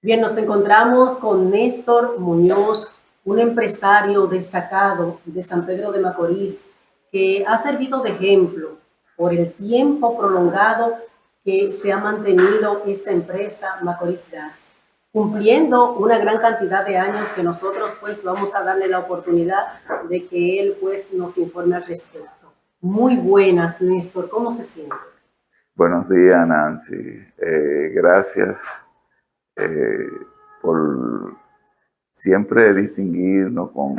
Bien, nos encontramos con Néstor Muñoz, un empresario destacado de San Pedro de Macorís, que ha servido de ejemplo por el tiempo prolongado que se ha mantenido esta empresa Macorís Gas, cumpliendo una gran cantidad de años que nosotros pues vamos a darle la oportunidad de que él pues nos informe al respecto. Muy buenas, Néstor, ¿cómo se siente? Buenos días, Nancy. Gracias eh, por siempre distinguirnos con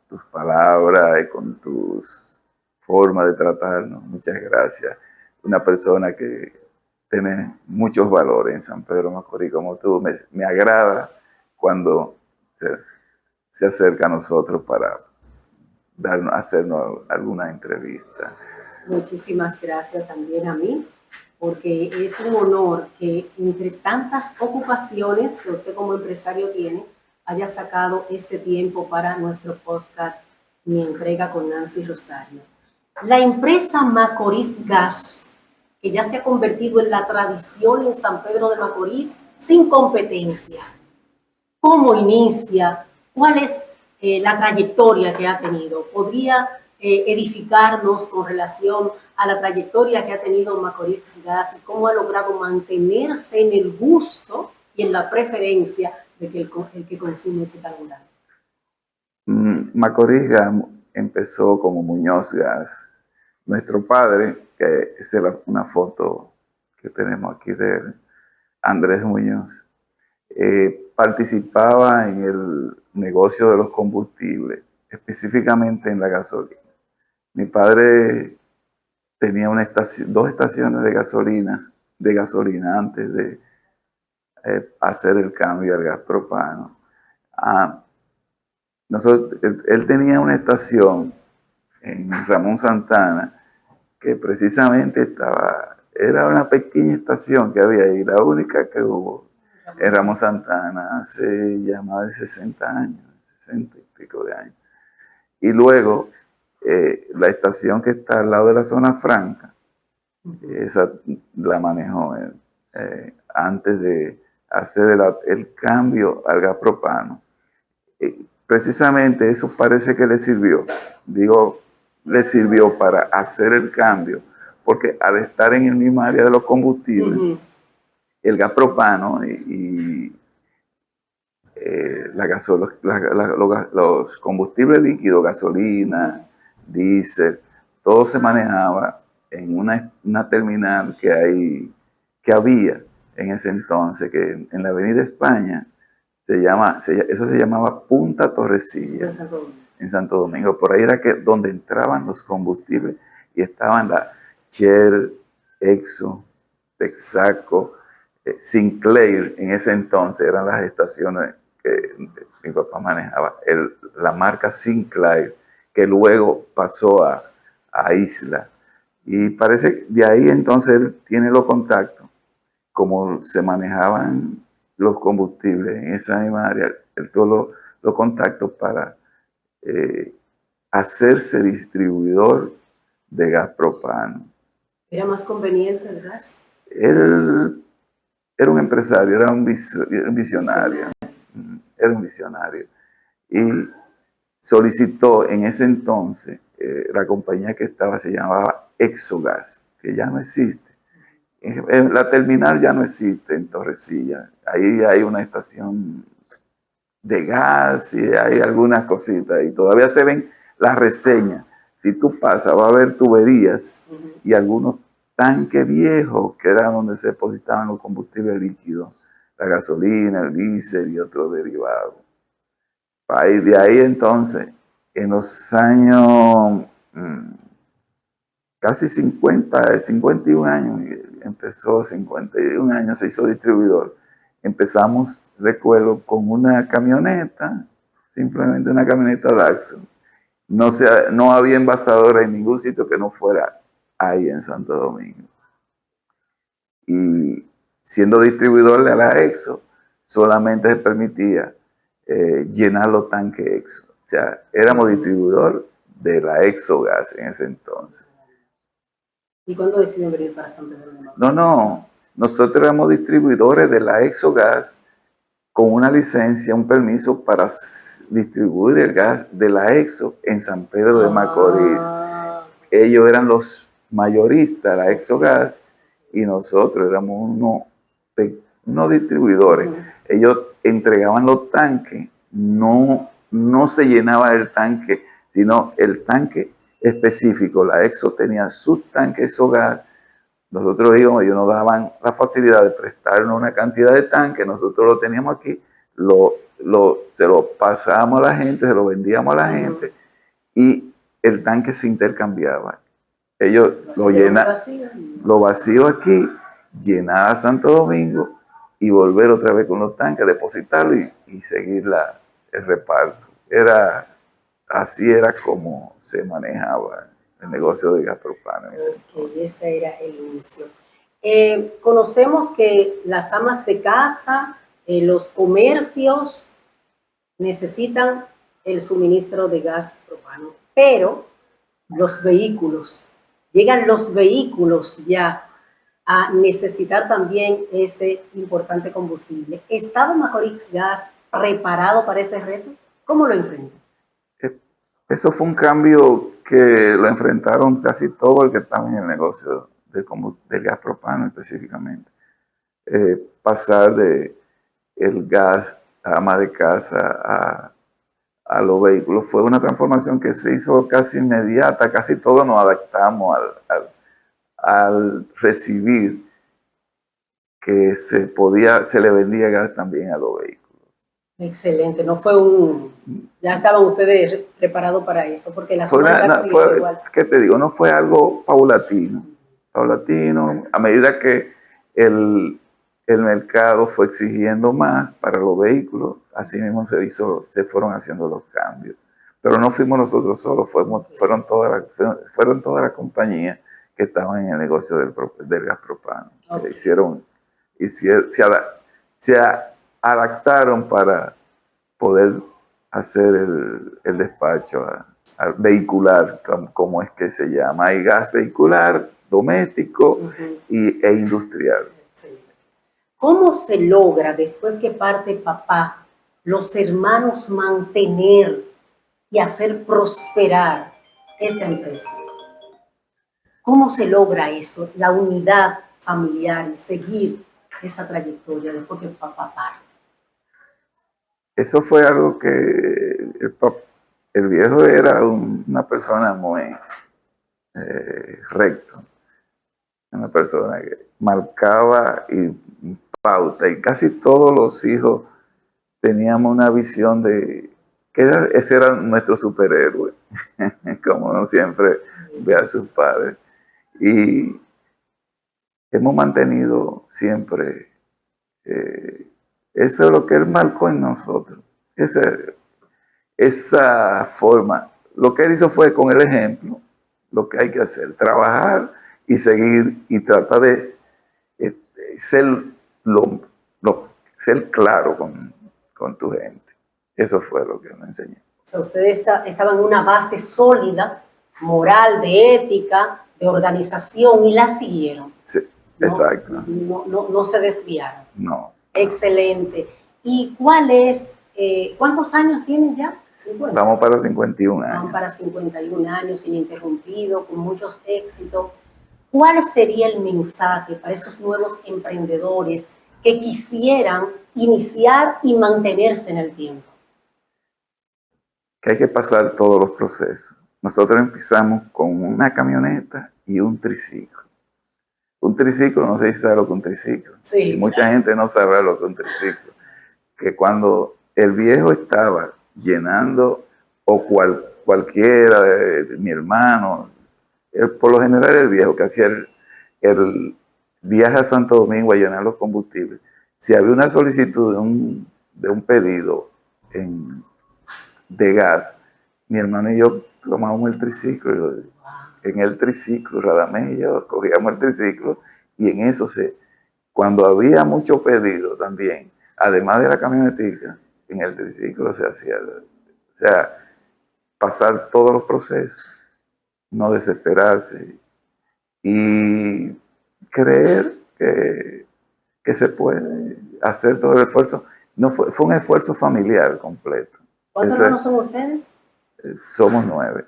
tus palabras y con tus formas de tratarnos. Muchas gracias. Una persona que tiene muchos valores en San Pedro Macorís, como tú. Me agrada cuando se acerca a nosotros para hacernos alguna entrevista. Muchísimas gracias también a mí, porque es un honor que entre tantas ocupaciones que usted como empresario tiene, haya sacado este tiempo para nuestro podcast Mi Entrega con Nancy Rosario. La empresa Macorís Gas, que ya se ha convertido en la tradición en San Pedro de Macorís, sin competencia. ¿Cómo inicia? ¿Cuál es la trayectoria que ha tenido? ¿Podría edificarnos con relación a la trayectoria que ha tenido Macorís Gas y cómo ha logrado mantenerse en el gusto y en la preferencia de que el que consume ese carburante? Macorís Gas empezó como Muñoz Gas. Nuestro padre, que es una foto que tenemos aquí de él, Andrés Muñoz, participaba en el negocio de los combustibles, específicamente en la gasolina. Mi padre tenía dos estaciones de gasolina antes de hacer el cambio al gas propano. Ah, él tenía una estación en Ramón Santana que precisamente era una pequeña estación que había ahí, la única que hubo en Ramos Santana hace ya más de 60 años, 60 y pico de años. Y luego la estación que está al lado de la zona franca, esa la manejó él, antes de hacer el cambio al gas propano. Precisamente eso parece que le sirvió. Digo, le sirvió para hacer el cambio, porque al estar en el mismo área de los combustibles, el gas propano y los combustibles líquidos, gasolina, diésel, todo se manejaba en una terminal que había en ese entonces, que en la Avenida España eso se llamaba Punta Torrecilla, en Santo Domingo. Por ahí era donde entraban los combustibles y estaban la Shell, Exxon, Texaco, Sinclair. En ese entonces eran las estaciones que mi papá manejaba, la marca Sinclair, que luego pasó a Isla. Y parece que de ahí entonces él tiene los contactos, como se manejaban los combustibles en esa misma área, él tuvo los contactos para hacerse distribuidor de gas propano. ¿Era más conveniente el gas? Él era un empresario, era un visionario. Era un visionario. Y solicitó en ese entonces, la compañía que estaba se llamaba Exogas, que ya no existe. La terminal ya no existe en Torrecilla. Ahí hay una estación de gas y hay algunas cositas. Y todavía se ven las reseñas. Si tú pasas, va a haber tuberías y algunos tanques viejos que eran donde se depositaban los combustibles líquidos, la gasolina, el diésel y otros derivados. De ahí entonces, en los años casi 51 años, empezó 51 años, se hizo distribuidor. Empezamos, recuerdo, con una camioneta, simplemente una camioneta Datsun. No había envasadora en ningún sitio que no fuera ahí en Santo Domingo. Y siendo distribuidor de la Exo, solamente se permitía llenar los tanques Exo. O sea, éramos distribuidor de la Exogas en ese entonces. ¿Y cuándo deciden venir para San Pedro de Macorís? No, nosotros éramos distribuidores de la Exogas con una licencia, un permiso para distribuir el gas de la EXO en San Pedro de Macorís. Ellos eran los mayoristas, la ExoGas, y nosotros éramos unos distribuidores. Ellos entregaban los tanques, no se llenaba el tanque, sino el tanque específico. La EXO tenía sus tanques ExoGas. Nosotros íbamos, ellos nos daban la facilidad de prestarnos una cantidad de tanques, nosotros lo teníamos aquí, se lo pasábamos a la gente, se lo vendíamos a la gente, y el tanque se intercambiaba. Ellos lo vacío aquí, llenar a Santo Domingo y volver otra vez con los tanques, depositarlo y seguir el reparto. Así era como se manejaba el negocio de gas propano. Ese era el inicio. Conocemos que las amas de casa, los comercios necesitan el suministro de gas propano, pero los vehículos, llegan los vehículos ya a necesitar también ese importante combustible. ¿Estaba Macorís Gas preparado para ese reto? ¿Cómo lo enfrentó? Eso fue un cambio que lo enfrentaron casi todo el que estaba en el negocio del gas propano específicamente. Pasar de el gas a ama de casa a los vehículos fue una transformación que se hizo casi inmediata. Casi todos nos adaptamos al recibir que se le vendía gas también a los vehículos. Excelente, no fue ya estaban ustedes preparados para eso, porque la igual. ¿Qué te digo? No fue algo paulatino, a medida que el mercado fue exigiendo más para los vehículos, así mismo se fueron haciendo los cambios. Pero no fuimos nosotros solos, fueron todas las compañías que estaban en el negocio del gas propano. Okay. Se adaptaron para poder hacer el despacho al vehicular, como es que se llama. Hay gas vehicular, doméstico e industrial. ¿Cómo se logra, después que parte papá, los hermanos mantener y hacer prosperar esta empresa? ¿Cómo se logra eso, la unidad familiar y seguir esa trayectoria después que papá parte? Eso fue algo que el viejo era una persona muy recta, una persona que marcaba y pauta, y casi todos los hijos teníamos una visión de que ese era nuestro superhéroe, como uno siempre ve a sus padres. Y hemos mantenido siempre eso es lo que él marcó en nosotros, esa forma. Lo que él hizo fue con el ejemplo, lo que hay que hacer, trabajar y seguir y tratar de ser claro con tu gente. Eso fue lo que nos enseñó. O sea, ustedes estaban en una base sólida, moral, de ética, de organización, y la siguieron. Sí, exacto. No se desviaron. No. Excelente. ¿Y cuántos años tienen ya? 50. Vamos para 51 años. Vamos para 51 años ininterrumpido, con muchos éxitos. ¿Cuál sería el mensaje para esos nuevos emprendedores que quisieran iniciar y mantenerse en el tiempo? Que hay que pasar todos los procesos. Nosotros empezamos con una camioneta y un triciclo. Un triciclo, no sé si sabe lo que es un triciclo. Sí, mucha gente no sabrá lo que es un triciclo. Que cuando el viejo estaba llenando, o cualquiera de mi hermano, por lo general el viejo que hacía el viaje a Santo Domingo a llenar los combustibles, si había una solicitud de un pedido de gas, mi hermano y yo tomábamos el triciclo, en el triciclo, Radamés y yo cogíamos el triciclo, y en eso cuando había mucho pedido también, además de la camionetica, en el triciclo se hacía, o sea, pasar todos los procesos, no desesperarse y creer que se puede hacer todo el esfuerzo no fue un esfuerzo familiar completo. ¿Cuántos hermanos son ustedes? Somos 9.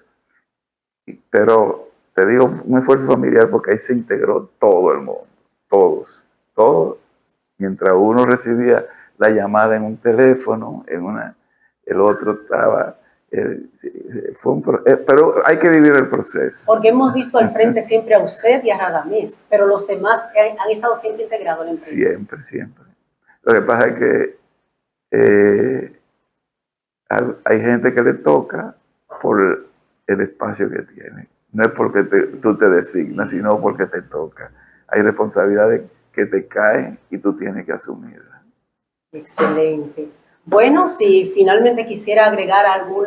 Pero te digo, un esfuerzo familiar porque ahí se integró todo el mundo, todos, mientras uno recibía la llamada en un teléfono, el otro estaba, pero hay que vivir el proceso. Porque hemos visto al frente siempre a usted y a Radamés, pero los demás han estado siempre integrados en la empresa. Siempre, siempre. Lo que pasa es que hay gente que le toca por el espacio que tiene. No es porque tú te designas, sino porque te toca. Hay responsabilidades que te caen y tú tienes que asumirlas. Excelente. Bueno, si finalmente quisiera agregar algún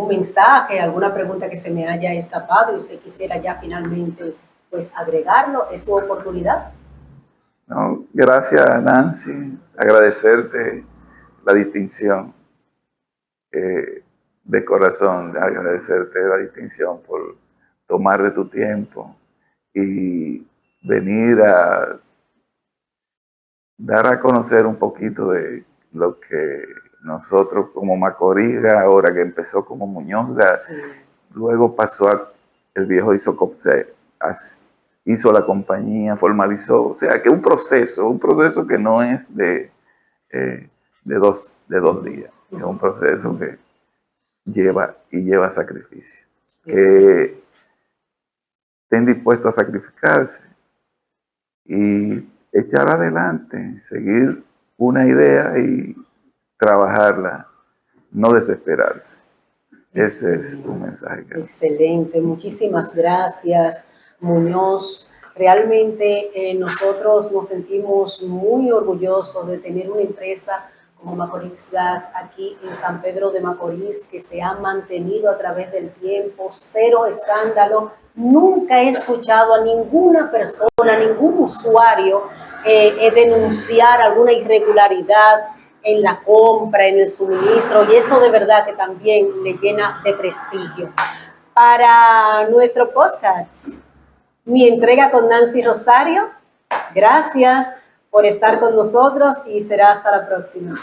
mensaje, alguna pregunta que se me haya escapado y usted quisiera ya finalmente pues agregarlo, es su oportunidad. No, gracias, Nancy. Agradecerte la distinción. De corazón, agradecerte la distinción por tomar de tu tiempo y venir a dar a conocer un poquito de lo que nosotros como Macorís, ahora que empezó como Muñoz, sí. Luego pasó el viejo hizo Copse, hizo la compañía, formalizó, o sea que un proceso que no es de 2 días, es un proceso que lleva sacrificio, que estén dispuestos a sacrificarse y echar adelante, seguir una idea y trabajarla, no desesperarse. Ese es un mensaje. Excelente, muchísimas gracias, Muñoz. Realmente nosotros nos sentimos muy orgullosos de tener una empresa como Macorís Gas aquí en San Pedro de Macorís, que se ha mantenido a través del tiempo, cero escándalo. Nunca he escuchado a ninguna persona, ningún usuario denunciar alguna irregularidad en la compra, en el suministro, y esto de verdad que también le llena de prestigio. Para nuestro podcast, Mi Entrega con Nancy Rosario, gracias por estar con nosotros y será hasta la próxima.